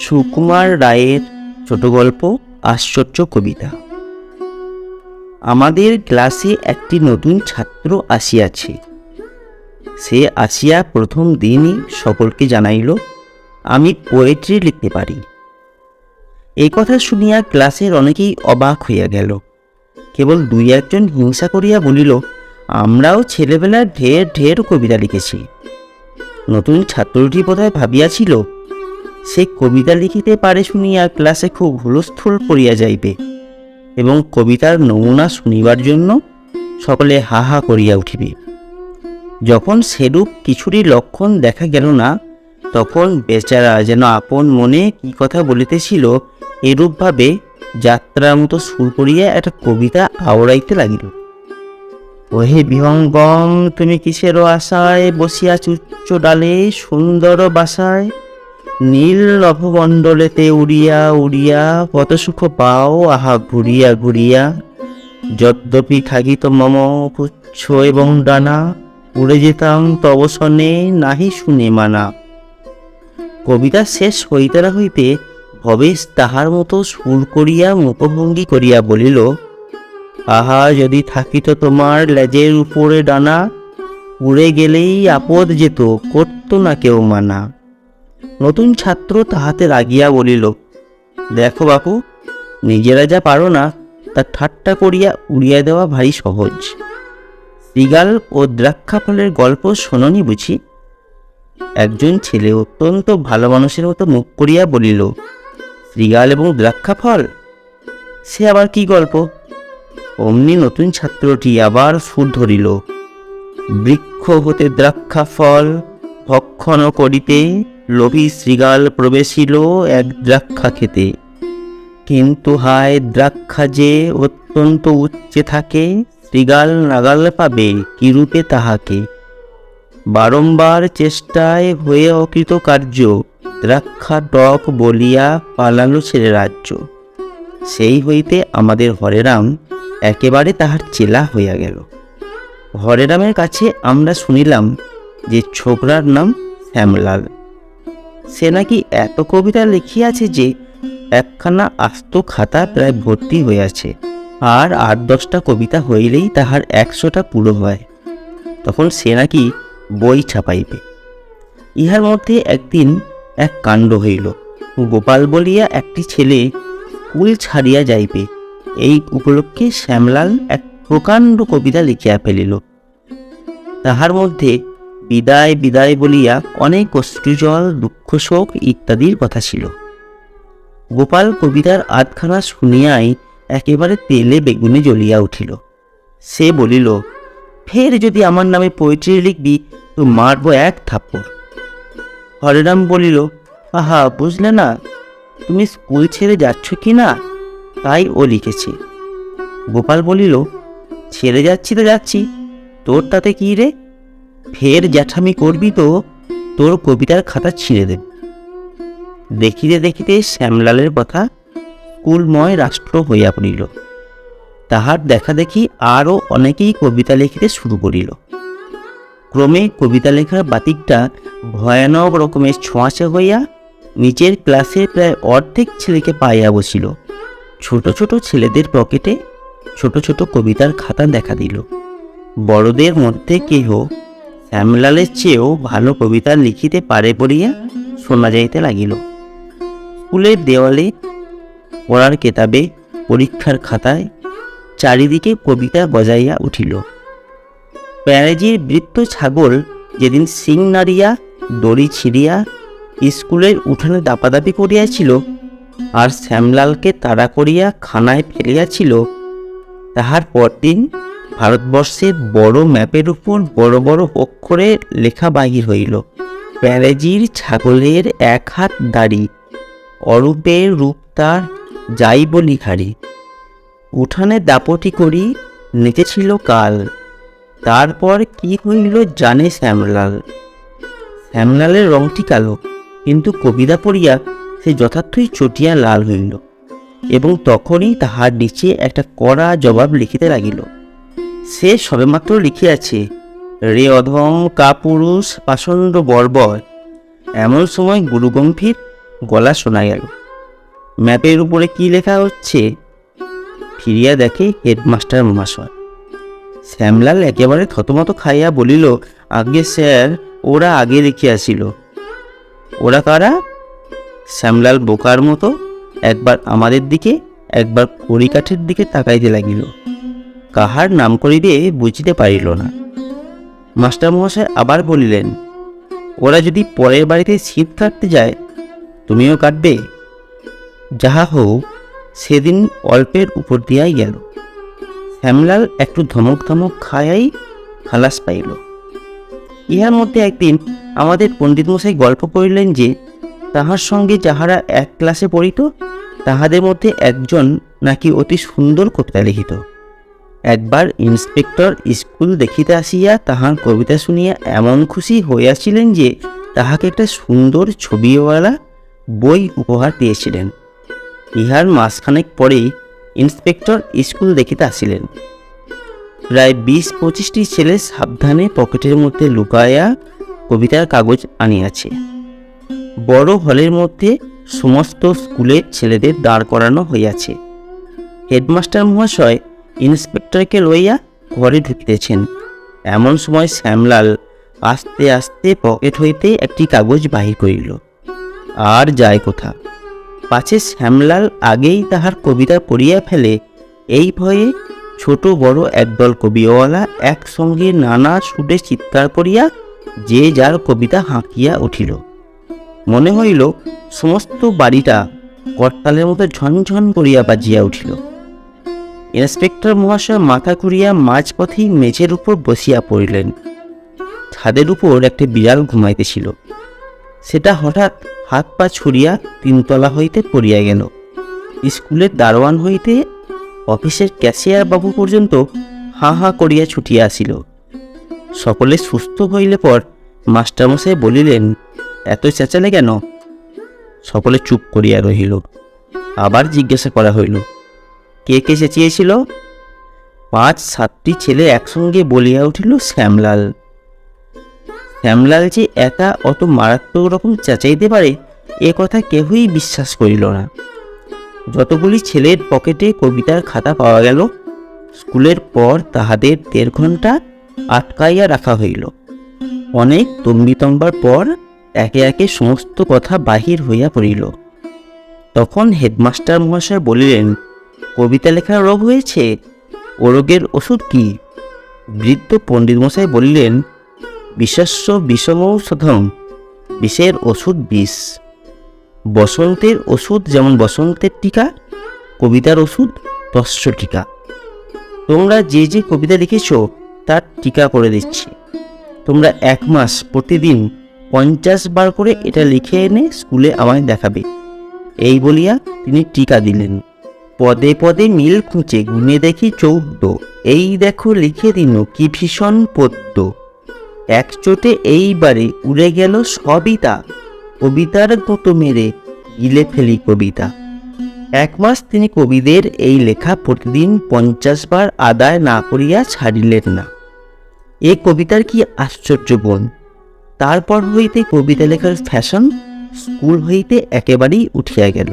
সুকুমার রায়ের ছোট গল্প আশ্চর্য কবিতা। আমাদের ক্লাসে একটি নতুন ছাত্র আসিয়াছে। সে আসিয়া প্রথম দিনই সকলকে জানাইল, আমি পোয়েট্রি লিখতে পারি। এই কথা শুনিয়া ক্লাসের অনেকেই অবাক হইয়া গেল। কেবল দুই একজন হিংসা করিয়া বলিল, আমরাও ছেলেবেলায় ঢের ঢের কবিতা লিখেছি। নতুন ছাত্রটি বোধহয় ভাবিয়াছিল, সে কবিতা লিখিতে পারে শুনিয়া ক্লাসে খুব হুলস্থুল পড়িয়া যাইবে এবং কবিতার নমুনা শুনিবার জন্য সকলে হা হা করিয়া উঠিবে। যখন সেরূপ কিছুরই লক্ষণ দেখা গেল না, তখন বেচারা যেন আপন মনে কি কথা বলিতেছিল এরূপভাবে যাত্রার মতো সুর করিয়া একটা কবিতা আওড়াইতে লাগিল। ওহে বিহঙ্গম, তুমি কিসেরও আশায় বসিয়াছ উচ্চ ডালে সুন্দর বাসায়, নীল নভমণ্ডলেতে উড়িয়া উড়িয়া কত সুখ পাও আহা ঘুরিয়া ঘুরিয়া, যদ্যপি থাকিত মম পুচ্ছ এবং ডানা, উড়ে যেতাম তব সনে নাহি শুনে মানা। কবিতা শেষ হইতে না হইতে ভবেশ তাহার মতো সুর করিয়া মুখভঙ্গি করিয়া বলিল, আহা যদি থাকিত তোমার লেজের উপরে ডানা, উড়ে গেলেই আপদ যেত করতো না কেউ মানা। নতুন ছাত্র তাহাতে রাগিয়া বলিল, দেখো বাপু, নিজেরা যা পারো না তা ঠাট্টা করিয়া উড়িয়া দেওয়া ভারী সহজ। শ্রীগাল ও দ্রাক্ষা ফলের গল্প শোনি বুঝি? একজন ছেলে অত্যন্ত ভালো মানুষের মতো মুখ করিয়া বলিল, শ্রীগাল এবং দ্রাক্ষা ফল, সে আবার কি গল্প? অমনি নতুন ছাত্রটি আবার সুর ধরিল, বৃক্ষ হতে দ্রাক্ষা ফল ভক্ষণ করিতে, লোভী শ্রীগাল প্রবেশিল এক দ্রাক্ষা খেতে। কিন্তু হায় দ্রাক্ষা যে অত্যন্ত উচ্চে থাকে, শ্রীগাল নাগাল পাবে কিরূপে তাহাকে। বারংবার চেষ্টায় হয়ে অকৃতকার্য, দ্রাক্ষা টক বলিয়া পালালো ছেড়ে রাজ্য। সেই হইতে আমাদের হরেরাম একেবারে তাহার চেলা হইয়া গেল। হরেরামের কাছে আমরা শুনিলাম যে ছোকরার নাম শ্যামলাল। সে নাকি এত কবিতা লিখিয়াছে যে একখানা আস্ত খাতা প্রায় ভর্তি হইয়াছে, আর ৮-১০টা কবিতা হইলেই তাহার ১০০টা পুরো হয়। তখন সে নাকি বই ছাপাইবে। ইহার মধ্যে একদিন এক কাণ্ড হইল। গোপাল বলিয়া একটি ছেলে স্কুল ছাড়িয়া যাইবে, এই উপলক্ষে শ্যামলাল এক প্রকাণ্ড কবিতা লিখিয়া ফেলিল। তাহার মধ্যে বিদায় বিদায় বলিয়া অনেক অশ্রুজল, দুঃখ শোক ইত্যাদির কথা ছিল। গোপাল কবিতার আধখানা শুনিয়াই একেবারে তেলে বেগুনে জ্বলিয়া উঠিল। সে বলিল, ফের যদি আমার নামে পোয়েট্রি লিখবি তো মারব এক থাপ্পড়। হরেরাম বলিল, আহা বুঝলে না, তুমি স্কুল ছেড়ে যাচ্ছ কি না, তাই ও লিখেছে। গোপাল বলিল, ছেড়ে যাচ্ছি তো যাচ্ছি, তোর তাতে কি রে? ফের জ্যাঠামি করবি তো তোর কবিতার খাতা ছিঁড়ে দেব। দেখিতে দেখিতে শ্যামলালের কথা স্কুলময় রাষ্ট্র হইয়া পড়িল। তাহার দেখা দেখি আরও অনেকেই কবিতা লিখিতে শুরু করিল। ক্রমে কবিতা লেখার বাতিকটা ভয়ানক রকমের ছোঁয়াচে হইয়া নিচের ক্লাসে প্রায় অর্ধেক ছেলেকে পাইয়া বসিল। ছোট ছোট ছেলেদের পকেটে ছোট ছোট কবিতার খাতা দেখা দিল। বড়দের মধ্যে কেহ শ্যামলালের চেয়েও ভালো কবিতা লিখিতে পারে বলিয়া শোনা যাইতে লাগিল। স্কুলের দেওয়ালে, পড়ার কেতাবে, পরীক্ষার খাতায় চারিদিকে কবিতা বজাইয়া উঠিল। প্যারেজির বৃত্ত ছাগল যেদিন শিং নাড়িয়া দড়ি ছিঁড়িয়া স্কুলের উঠানে দাপাদাপি করিয়াছিল আর শ্যামলালকে তাড়া করিয়া খানায় ফেলিয়াছিল, তাহার পরদিন ভারতবর্ষের বড় ম্যাপের উপর বড় বড় অক্ষরে লেখা বাহির হইল, প্যারেজির ছাগলের ১ হাত দাড়ি, অরূপের রূপ তার যাই বলি হারি। উঠানে দাপটি করি নেচেছিল কাল, তারপর কি হইল জানে শ্যামলাল। শ্যামলালের রংটি কালো, কিন্তু কবিতা পড়িয়া সে যথার্থই চটিয়া লাল হইল এবং তখনই তাহার নিচে একটা কড়া জবাব লিখিতে লাগিল। সে সবেমাত্র লিখিয়াছে, রে অধম কাপুরুষ পাষণ্ড বর্বর। এমন সময় গুরুগম্ভীর গলা শোনা গেল। ম্যাপের উপরে কি লেখা হচ্ছে ফিরিয়া দেখে হেডমাস্টার মহাশয়। শ্যামলাল একেবারে থতমত খাইয়া বলিল, আগে স্যার, ওরা আগে লিখিয়াছিল। ওরা কারা? শ্যামলাল বোকার মতো একবার আমাদের দিকে একবার কড়িকাঠের দিকে তাকাইতে লাগিল। কাহার নাম করিবে বুঝিতে পারিল না। মাস্টার মহাশয় আবার বলিলেন, ওরা যদি পরের বাড়িতে শীত কাটতে যায়, তুমিও কাটবে? যাহা হোক, সেদিন অল্পের উপর দিয়াই গেল। শ্যামলাল একটু ধমক ধমক খাইয়াই খালাস পাইল। ইহার মধ্যে একদিন আমাদের পণ্ডিতমশাই গল্প করিলেন যে তাহার সঙ্গে যাহারা এক ক্লাসে পড়িত তাহাদের মধ্যে একজন নাকি অতি সুন্দর কবিতা লিখিত। একবার ইন্সপেক্টর স্কুল দেখিতে আসিয়া তাহার কবিতা শুনিয়া এমন খুশি হইয়াছিলেন যে তাহাকে একটা সুন্দর ছবিওয়ালা বই উপহার দিয়েছিলেন। ইহার মাসখানেক পরেই ইন্সপেক্টর স্কুল দেখিতে আসিলেন। প্রায় 20-25টি ছেলে সাবধানে পকেটের মধ্যে লুকাইয়া কবিতার কাগজ আনিয়াছে। বড় হলের মধ্যে সমস্ত স্কুলের ছেলেদের দাঁড় করানো হইয়াছে। হেডমাস্টার মহাশয় ইন্সপেক্টরকে লইয়া ঘরে ঢুকিতেছেন। এমন সময় শ্যামলাল আস্তে আস্তে পকেট হইতে একটি কাগজ বাহির করিল। আর যায় কোথা, পাছে শ্যামলাল আগেই তাহার কবিতা পড়িয়া ফেলে, এই ভয়ে ছোট বড় একদল কবিওয়ালা একসঙ্গে নানা সুরে চিৎকার করিয়া যে যার কবিতা হাঁকিয়া উঠিল। মনে হইল সমস্ত বাড়িটা করতালের মতো ঝনঝন করিয়া বাজিয়া উঠিল। ইন্সপেক্টর মহাশয় মাথা ঘুরিয়া মাঝপথেই মেঝের উপর বসিয়া পড়িলেন। ছাদের উপর একটা বিড়াল ঘুমাইতেছিল। সেটা হঠাৎ হাত পা ছুড়িয়া 3তলা হইতে পড়িয়া গেল। স্কুলের দারোয়ান হইতে অফিসের ক্যাশিয়ার বাবু পর্যন্ত হাঁ হাঁ করিয়া ছুটিয়া আসিল। সকলে সুস্থ হইলে পর মাস্টারমশাই বলিলেন, এত চেঁচালে কেন? সকলে চুপ করিয়া রহিল। আবার জিজ্ঞাসা করা হইল, কে কে চেঁচিয়েছিল? 5-7টি ছেলে একসঙ্গে বলিয়া উঠিল, শ্যামলাল। শ্যামলাল যে একা অত মারাত্মক রকম চেঁচাইতে পারে এ কথা কেহই বিশ্বাস করিল না। যতগুলি ছেলের পকেটে কবিতার খাতা পাওয়া গেল, স্কুলের পর তাহাদের 1.5 ঘন্টা আটকাইয়া রাখা হইল। অনেক তম্বিতম্বার পর একে একে সমস্ত কথা বাহির হইয়া পড়িল। তখন হেডমাস্টার মহাশয় বলিলেন, কবিতা লেখার রোগ হয়েছে, ও রোগের ওষুধ কি? বৃদ্ধ পণ্ডিত মশাই বলিলেন, বিষস্য বিষমৌষধম, বিষের ওষুধ বিষ। বসন্তের ওষুধ যেমন বসন্তের টিকা, কবিতার ওষুধ তস্য টিকা। তোমরা যে যে কবিতা লিখেছ তার টিকা করে দিচ্ছি। তোমরা 1 মাস প্রতিদিন 50 বার করে এটা লিখে এনে স্কুলে আমায় দেখাবে। এই বলিয়া তিনি টিকা দিলেন। পদে পদে মিল খুঁজে গুনে দেখি 14, এই দেখো লিখে দিন কি ভীষণ পদ্য। একচোটে এইবারে উড়ে গেল সবই তা, কবিতার মতো মেরে গিলে ফেলি কবিতা। 1 মাস তিনি কবিদের এই লেখা প্রতিদিন 50 বার আদায় না করিয়া ছাড়িলেন না। এ কবিতার কি আশ্চর্য গুণ! তারপর হইতে কবিতা লেখার ফ্যাশন স্কুল হইতে একেবারেই উঠিয়া গেল।